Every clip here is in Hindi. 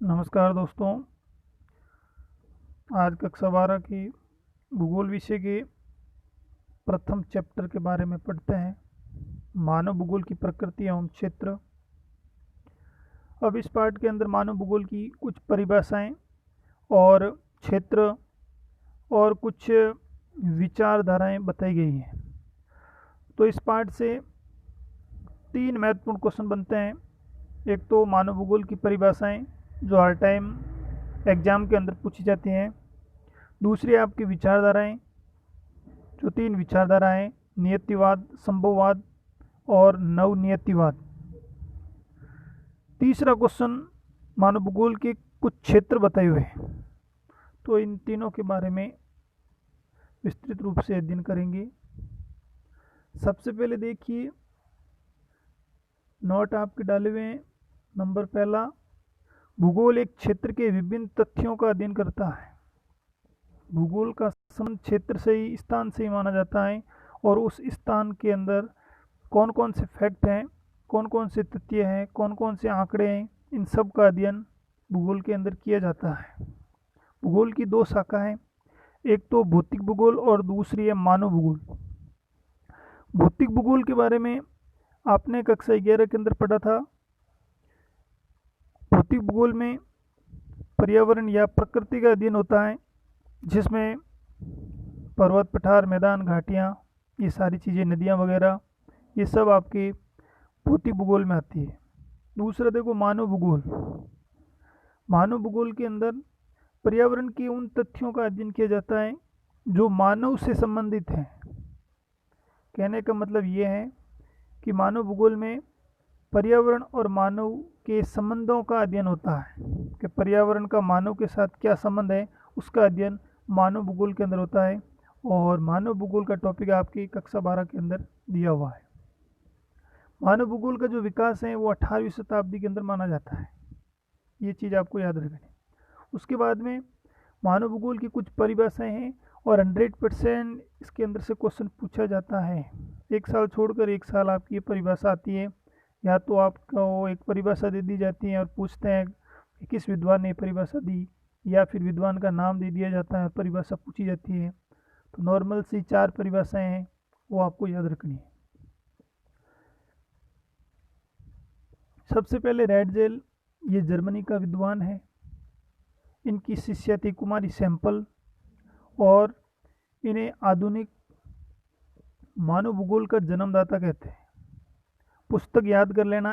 नमस्कार दोस्तों। आज कक्षा 12 की भूगोल विषय के प्रथम चैप्टर के बारे में पढ़ते हैं। मानव भूगोल की प्रकृति एवं क्षेत्र। अब इस पाठ के अंदर मानव भूगोल की कुछ परिभाषाएं और क्षेत्र और कुछ विचारधाराएं बताई गई हैं। तो इस पाठ से 3 महत्वपूर्ण क्वेश्चन बनते हैं। एक तो मानव भूगोल की परिभाषाएं जो हर टाइम एग्जाम के अंदर पूछी जाती हैं। दूसरी आपकी विचारधाराएं, जो 3 विचारधाराएं, नियतिवाद, संभववाद और नवनियतिवाद। तीसरा क्वेश्चन मानव भूगोल के कुछ क्षेत्र बताए हुए हैं। तो इन तीनों के बारे में विस्तृत रूप से अध्ययन करेंगे। सबसे पहले देखिए, नोट आपके डाले हुए हैं। नंबर पहला, भूगोल एक क्षेत्र के विभिन्न तथ्यों का अध्ययन करता है। भूगोल का संबंध क्षेत्र से ही, स्थान से ही माना जाता है और उस स्थान के अंदर कौन कौन से फैक्ट हैं, कौन कौन से तथ्य हैं, कौन कौन से आंकड़े हैं, इन सब का अध्ययन भूगोल के अंदर किया जाता है। भूगोल की 2 शाखाएं, एक तो भौतिक भूगोल और दूसरी है मानव भूगोल। भौतिक भूगोल के बारे में आपने कक्षा 11 के अंदर पढ़ा था। भौतिक भूगोल में पर्यावरण या प्रकृति का अध्ययन होता है, जिसमें पर्वत, पठार, मैदान, घाटियाँ, ये सारी चीज़ें, नदियाँ वगैरह, ये सब आपके भौतिक भूगोल में आती है। दूसरा देखो मानव भूगोल। मानव भूगोल के अंदर पर्यावरण के उन तथ्यों का अध्ययन किया जाता है जो मानव से संबंधित हैं। कहने का मतलब ये है कि मानव भूगोल में पर्यावरण और मानव के संबंधों का अध्ययन होता है कि पर्यावरण का मानव के साथ क्या संबंध है, उसका अध्ययन मानव भूगोल के अंदर होता है। और मानव भूगोल का टॉपिक आपकी कक्षा 12 के अंदर दिया हुआ है। मानव भूगोल का जो विकास है वो 18वीं शताब्दी के अंदर माना जाता है। ये चीज़ आपको याद रखनी। उसके बाद में मानव भूगोल की कुछ परिभाषाएं हैं और 100% इसके अंदर से क्वेश्चन पूछा जाता है। एक साल छोड़कर एक साल आपकी ये परिभाषा आती है। या तो आपको एक परिभाषा दे दी जाती है और पूछते हैं कि किस विद्वान ने परिभाषा दी, या फिर विद्वान का नाम दे दिया जाता है और परिभाषा पूछी जाती है। तो नॉर्मल सी 4 परिभाषाएं हैं, वो आपको याद रखनी है। सबसे पहले रैडजेल, ये जर्मनी का विद्वान है। इनकी शिष्या थी कुमारी सैंपल और इन्हें आधुनिक मानव भूगोल का जन्मदाता कहते हैं। पुस्तक याद कर लेना,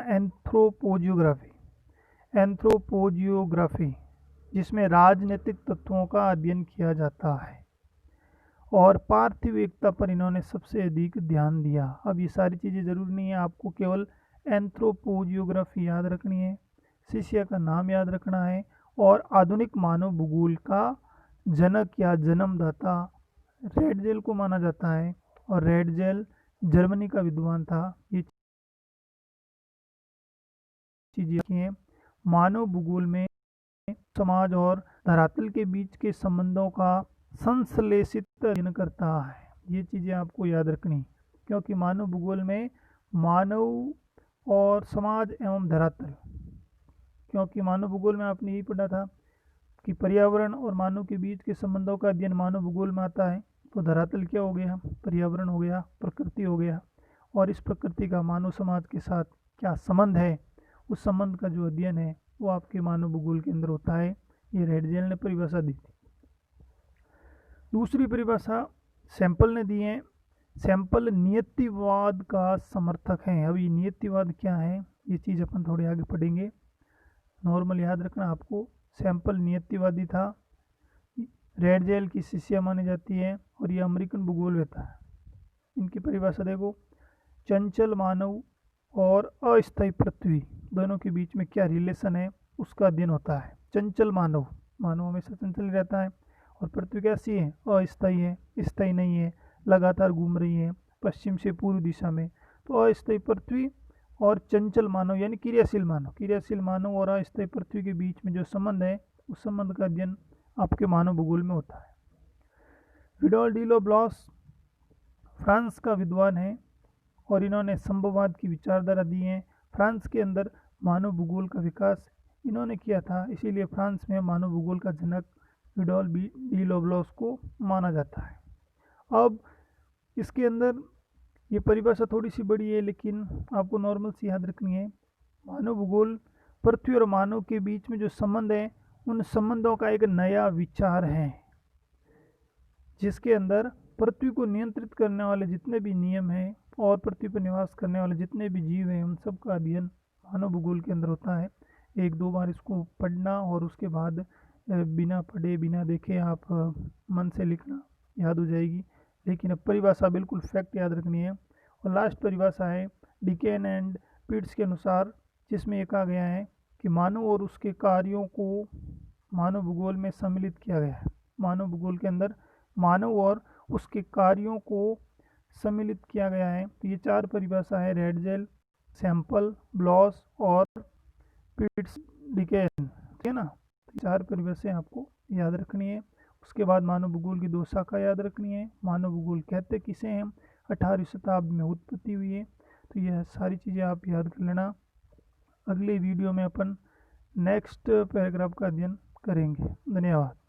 एंथ्रोपोजियोग्राफी, जिसमें राजनीतिक तत्वों का अध्ययन किया जाता है। और पार्थिव एकता पर इन्होंने सबसे अधिक ध्यान दिया। अब ये सारी चीज़ें ज़रूरी नहीं है, आपको केवल एंथ्रोपोजियोग्राफी याद रखनी है, शिष्य का नाम याद रखना है, और आधुनिक मानव भूगोल का जनक या जन्मदाता रैडजेल को माना जाता है। और रैडजेल जर्मनी का विद्वान था। ये चीज़ें हैं। मानव भूगोल में समाज और धरातल के बीच के संबंधों का संश्लेषित अध्ययन करता है। ये चीज़ें आपको याद रखनी, क्योंकि मानव भूगोल में मानव और समाज एवं धरातल, क्योंकि मानव भूगोल में आपने यही पढ़ा था कि पर्यावरण और मानव के बीच के संबंधों का अध्ययन मानव भूगोल में आता है। तो धरातल क्या हो गया, पर्यावरण हो गया, प्रकृति हो गया, और इस प्रकृति का मानव समाज के साथ क्या संबंध है, उस संबंध का जो अध्ययन है वो आपके मानव भूगोल के अंदर होता है। ये रैडजेल ने परिभाषा दी थी। दूसरी परिभाषा सैंपल ने दी है। सैंपल नियतिवाद का समर्थक है। अभी नियतिवाद क्या है, ये चीज़ अपन थोड़ी आगे पढ़ेंगे। नॉर्मल याद रखना आपको, सैंपल नियतिवादी था, रैडजेल की शिष्या मानी जाती है, और ये अमेरिकन भूगोलवेत्ता है। इनकी परिभाषा देखो, चंचल मानव और अस्थायी पृथ्वी दोनों के बीच में क्या रिलेशन है, उसका अध्ययन होता है। चंचल मानव, मानव हमेशा चंचल रहता है, और पृथ्वी कैसी है, अस्थायी है, स्थायी नहीं है, लगातार घूम रही है पश्चिम से पूर्व दिशा में। तो अस्थायी पृथ्वी और चंचल मानव यानी क्रियाशील मानव और अस्थायी पृथ्वी के बीच में जो संबंध है, उस संबंध का अध्ययन आपके मानव भूगोल में होता है। विडोल डी लो ब्लॉस फ्रांस का विद्वान है, और इन्होंने संभववाद की विचारधारा दी है। फ्रांस के अंदर मानव भूगोल का विकास इन्होंने किया था, इसीलिए फ्रांस में मानव भूगोल का जनक विडोल डी लोब्लॉस को माना जाता है। अब इसके अंदर ये परिभाषा थोड़ी सी बड़ी है, लेकिन आपको नॉर्मल सी याद रखनी है। मानव भूगोल पृथ्वी और मानव के बीच में जो संबंध है, उन संबंधों का एक नया विचार है, जिसके अंदर पृथ्वी को नियंत्रित करने वाले जितने भी नियम हैं और पृथ्वी पर निवास करने वाले जितने भी जीव हैं, उन सब का अध्ययन मानव भूगोल के अंदर होता है। एक दो बार इसको पढ़ना और उसके बाद बिना पढ़े बिना देखे आप मन से लिखना, याद हो जाएगी। लेकिन अब परिभाषा बिल्कुल फैक्ट याद रखनी है। और लास्ट परिभाषा है डिकेन एंड पीट्स के अनुसार, जिसमें ये कहा गया है कि मानव और उसके कार्यों को मानव भूगोल में सम्मिलित किया गया है। मानव भूगोल के अंदर मानव और उसके कार्यों को सम्मिलित किया गया है। तो ये चार परिभाषा है, रेडजेल, सैंपल, ब्लॉस और पीट्स डिकेन, ठीक है ना। चार परिभाषाएं आपको याद रखनी है। उसके बाद मानव भूगोल की दो शाखा याद रखनी है। मानव भूगोल कहते किसे हैं, 18वीं शताब्दी में उत्पत्ति हुई है। तो यह सारी चीज़ें आप याद कर लेना। अगले वीडियो में अपन नेक्स्ट पैराग्राफ का अध्ययन करेंगे। धन्यवाद।